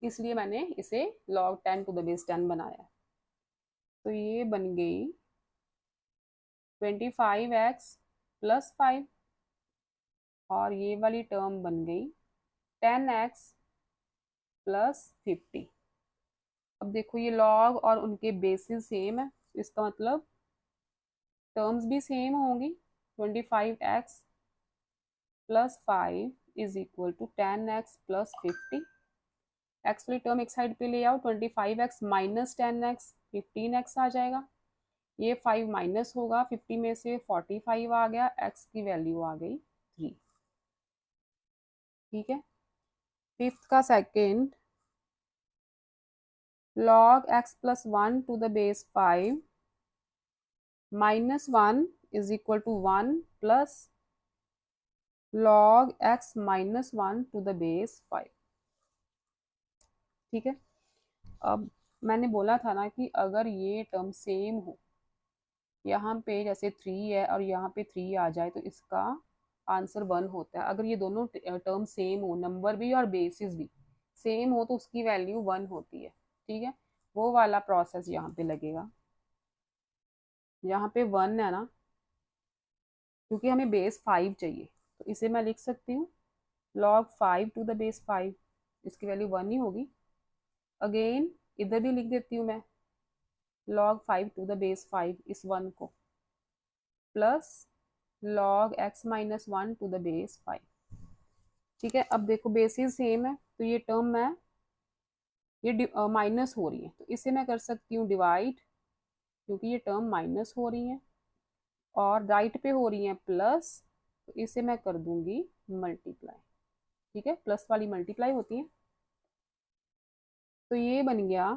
A: इसलिए मैंने इसे log 10 टू द बेस 10 बनाया। तो ये बन गई 25x प्लस 5 और ये वाली टर्म बन गई 10x प्लस 50। अब देखो ये लॉग और उनके बेसिस सेम है, इसका मतलब टर्म्स भी सेम होंगी। 25x plus 5 is equal to 10x plus 50। X वाली टर्म एक साइड पे ले आओ, 25x माइनस 10x 15x आ जाएगा। ये 5 माइनस होगा 50 में से, 45 आ गया, x की वैल्यू आ गई 3। ठीक है। फिफ्थ का second, log x plus 1 to the base 5 minus 1 is equal to 1 plus log x minus 1 to the base 5। ठीक है। अब मैंने बोला था ना कि अगर ये टर्म सेम हो, यहाँ पे जैसे 3 है और यहाँ पे 3 आ जाए तो इसका आंसर 1 होता है। अगर ये दोनों टर्म सेम हो, नंबर भी और बेसिस भी सेम हो, तो उसकी वैल्यू 1 होती है। ठीक है, वो वाला प्रोसेस यहाँ पे लगेगा। यहाँ पे 1 है ना, क्योंकि हमें बेस 5 चाहिए, तो इसे मैं लिख सकती हूँ log 5 टू द बेस 5, इसकी वैल्यू 1 ही होगी। अगेन इधर भी लिख देती हूँ मैं log 5 टू द बेस 5 इस 1 को, plus log x minus 1 to the base 5। ठीक है। अब देखो बेसिस सेम है, तो ये टर्म मैं ये माइनस हो रही है, तो इसे मैं कर सकती हूँ डिवाइड, क्योंकि ये टर्म माइनस हो रही है और राइट पे हो रही है प्लस, तो इसे मैं कर दूंगी मल्टीप्लाई। ठीक है, प्लस वाली मल्टीप्लाई होती है, तो ये बन गया।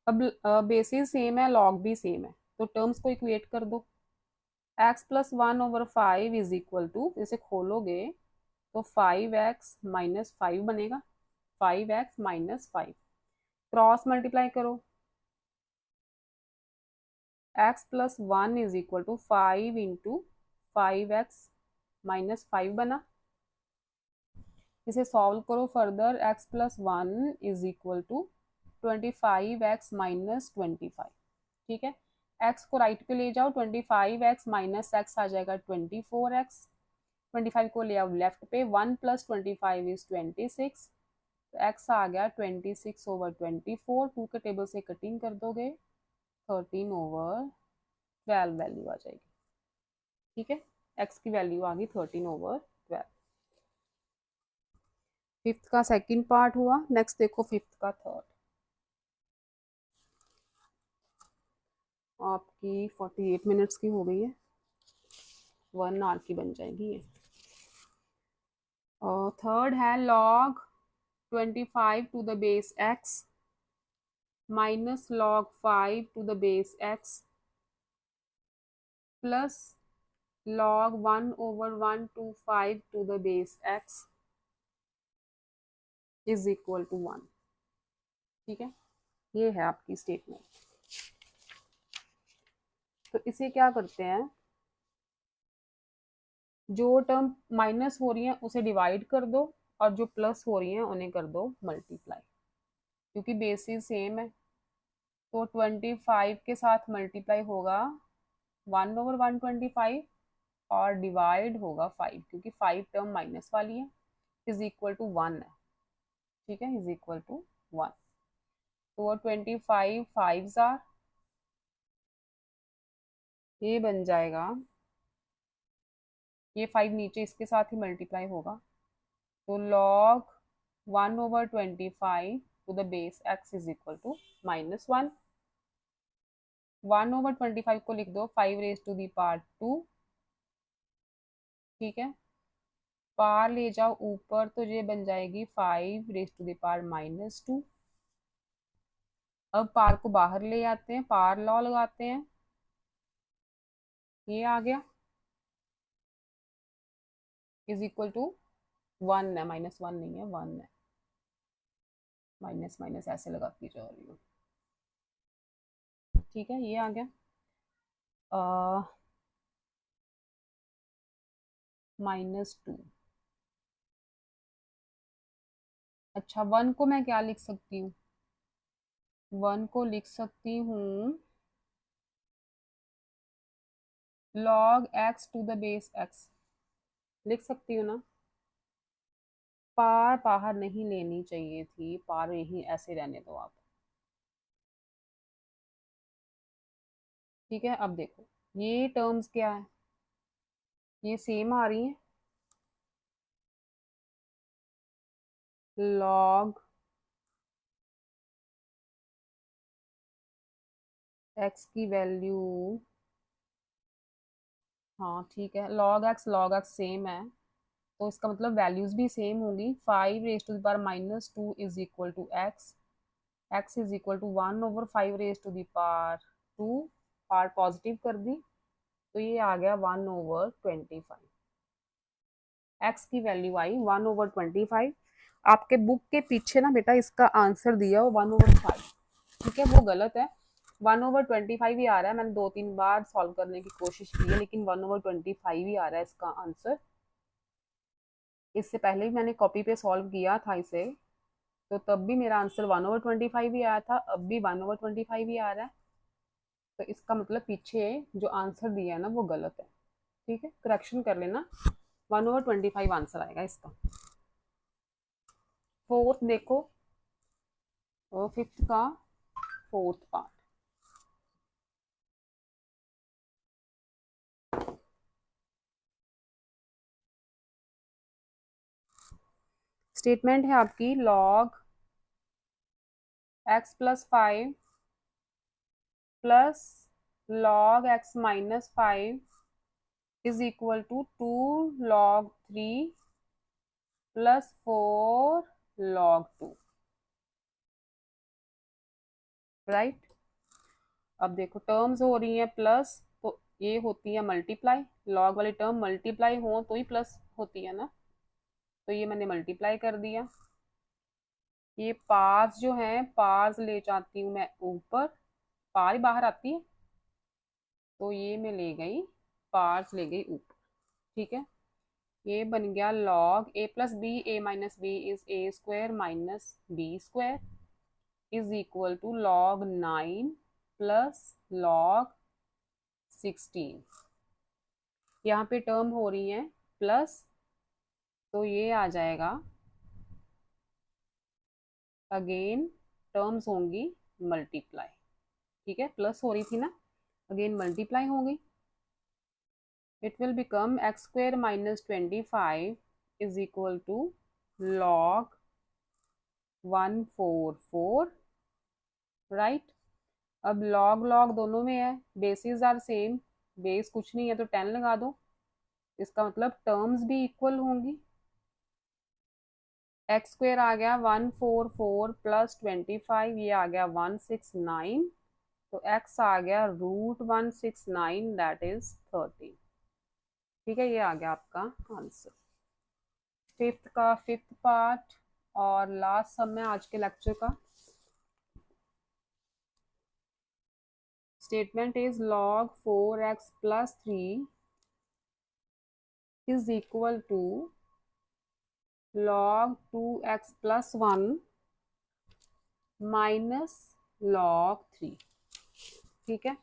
A: अब बेसिस सेम है, लॉग भी सेम है, तो टर्म्स को इक्वेट कर दो। x plus 1/5 is equal to, इसे खोलोगे तो 5x माइनस 5 बनेगा। 5x माइनस 5 क्रॉस मल्टीप्लाई करो, x plus 1 is equal to 5 into 5x minus 5 बना। इसे सॉल्व करो further, x plus 1 is equal to 25x minus 25। ठीक है, x को राइट पे ले जाओ, 25x माइनस x आ जाएगा 24x। 25 को ले आओ लेफ्ट पे, 1 प्लस 25 इज 26, तो x आ गया 26/24। 2 के टेबल से कटिंग कर दोगे 13/12 वैल्यू आ जाएगी। ठीक है, x की वैल्यू आ गई 13/12। फिफ्थ का सेकंड पार्ट हुआ। नेक्स्ट देखो फिफ्थ का थर्ड। आपकी 48 मिनट्स की हो गई है, 1 आवर की बन जाएगी ये। और थर्ड है log 25 to the base x minus log 5 to the base x plus log 1/125 to the base x is equal to 1। ठीक है, ये है आपकी स्टेटमेंट। तो इसे क्या करते हैं, जो टर्म माइनस हो रही है उसे डिवाइड कर दो और जो प्लस हो रही है उन्हें कर दो मल्टीप्लाई, क्योंकि बेसिस सेम है। तो 25 के साथ मल्टीप्लाई होगा 1/125 और डिवाइड होगा 5, क्योंकि 5 टर्म माइनस वाली है, इज इक्वल टू 1 है। ठीक है, इज इक्वल टू 1। तो वो 25 5 जार, ये बन जाएगा, ये 5 नीचे इसके साथ ही मल्टीप्लाई होगा, तो log 1/25 to the base x is equal to -1। 1/25 को लिख दो 5 रेज टू दी पावर 2। ठीक है, पार ले जाओ ऊपर तो ये बन जाएगी 5 रेज टू दी पावर -2। अब पार को बाहर ले आते हैं, पार लॉ लगाते हैं, ये आ गया इज इक्वल टू 1 है, -1 नहीं है 1 है, माइनस माइनस ऐसे लगाती जा रही हूँ। ठीक है, ये आ गया -2। अच्छा, 1 को मैं क्या लिख सकती हूँ, 1 को लिख सकती हूँ log x to the base x। लिख सकती हो ना? पार बाहर नहीं लेनी चाहिए थी, पार यहीं ऐसे रहने दो आप। ठीक है, अब देखो ये टर्म्स क्या है, ये सेम आ रही है। लॉग एक्स की वैल्यू, हाँ ठीक है, लॉग एक्स सेम है, तो इसका मतलब वैल्यूज भी सेम होंगी। 5 raised to the power -2 is equal to x, x is equal to 1/5 raised to the power 2, पार पॉजिटिव कर दी तो ये आ गया 1/25। एक्स की वैल्यू आई 1/25। आपके बुक के पीछे ना बेटा इसका आंसर दिया हो 1/5, ठीक है, वो गलत है। 1/25 ही आ रहा है, मैंने 2-3 बार सॉल्व करने की कोशिश की है, लेकिन 1/25 ही आ रहा है इसका आंसर। इससे पहले भी मैंने कॉपी पे सॉल्व किया था इसे, तो तब भी मेरा आंसर 1/25 ही आया था, अब भी 1/25 ही आ रहा है। तो इसका मतलब पीछे जो आंसर दिया है ना वो गलत है। ठीक है, करेक्शन कर लेना, 1/25 आंसर आएगा इसका। फोर्थ देखो, और फिफ्थ का फोर्थ पार्ट। स्टेटमेंट है आपकी log x+5 plus log x-5 is equal to 2 log 3 plus 4 log 2, right. अब देखो टर्म्स हो रही है प्लस, तो ये होती है मल्टीप्लाई, लॉग वाली टर्म मल्टीप्लाई हो तो ही प्लस होती है ना, तो ये मैंने मल्टीप्लाई कर दिया। ये पार्स जो है, पार्स ले जाती हूँ मैं ऊपर, पार ही बाहर आती है, तो ये मैं ले गई, पार्स ले गई ऊपर। ठीक है, ये बन गया log a+b is a² - b² is equal to log 9 plus log 16। यहाँ पे टर्म हो रही है प्लस, तो ये आ जाएगा, अगेन टर्म्स होंगी मल्टीप्लाई। ठीक है, प्लस हो रही थी ना, अगेन मल्टीप्लाई हो गई। It will become x² - 25 is equal to log 144, right. अब लॉग लॉग दोनों में है, बेसिस आर सेम, बेस कुछ नहीं है तो 10 लगा दो, इसका मतलब टर्म्स भी इक्वल होंगी। x² आ गया 144 प्लस 25, ये आ गया 169, तो x आ गया √169, दैट इज 30। ठीक है, ये आ गया आपका आंसर। फिफ्थ का फिफ्थ पार्ट और लास्ट सम है आज के लेक्चर का। Statement is log 4x plus 3 is equal to log 2x plus 1 minus log 3। ठीक है,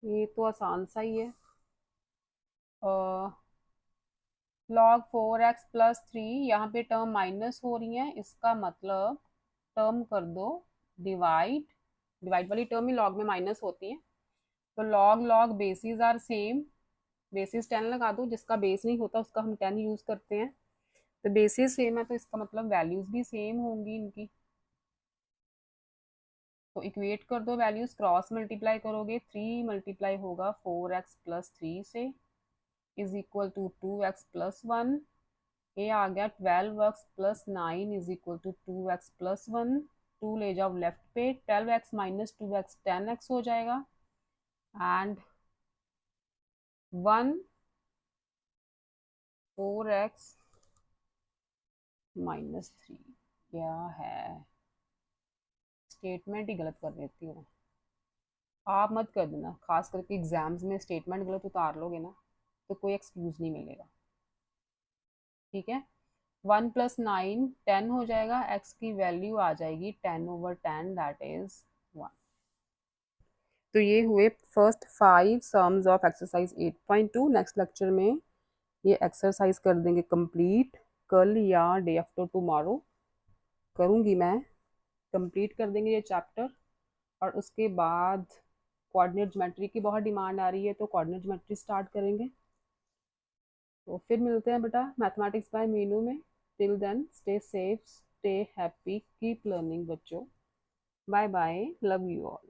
A: ये तो आसान सा ही है। log 4x plus 3, यहाँ पे टर्म माइनस हो रही है, इसका मतलब टर्म कर दो डिवाइड, डिवाइड वाली टर्म ही लॉग में माइनस होती है, तो log log basis are same, basis 10 लगा दो, जिसका बेस नहीं होता उसका हम 10 यूज करते हैं, तो बेसिस सेम है तो इसका मतलब वैल्यूज भी सेम होंगी इनकी। तो इक्वेट कर दो वैल्यूज, क्रॉस मल्टीप्लाई करोगे, 3 मल्टीप्लाई होगा 4x प्लस 3 से is equal to 2x plus 1, ये आ गया 12x plus 9 is equal to 2x plus 1, 2 ले जाओ लेफ्ट पे, 12x माइनस 2x 10x हो जाएगा, एंड 1 4x माइनस 3 क्या है, स्टेटमेंट ही गलत कर देती हूँ। आप मत कर देना, खास करके एग्जाम्स में स्टेटमेंट गलत उतार लोगे ना तो कोई एक्सक्यूज नहीं मिलेगा। ठीक है, 1 + 9 10 हो जाएगा, x की वैल्यू आ जाएगी 10/10, दैट इज 1। तो ये हुए first 5 sums of exercise 8.2। Next lecture में ये एक्सरसाइज कर देंगे कंप्लीट कल या डे आफ्टर टुमारो करूँगी मैं, कंप्लीट कर देंगे ये चैप्टर। और उसके बाद कोऑर्डिनेट ज्योमेट्री की बहुत डिमांड आ रही है, तो कोऑर्डिनेट ज्योमेट्री स्टार्ट करेंगे। तो फिर मिलते हैं बेटा मैथमेटिक्स बाय मीनू में। Till then stay safe, stay happy, keep learning बच्चों। Bye bye, love you all.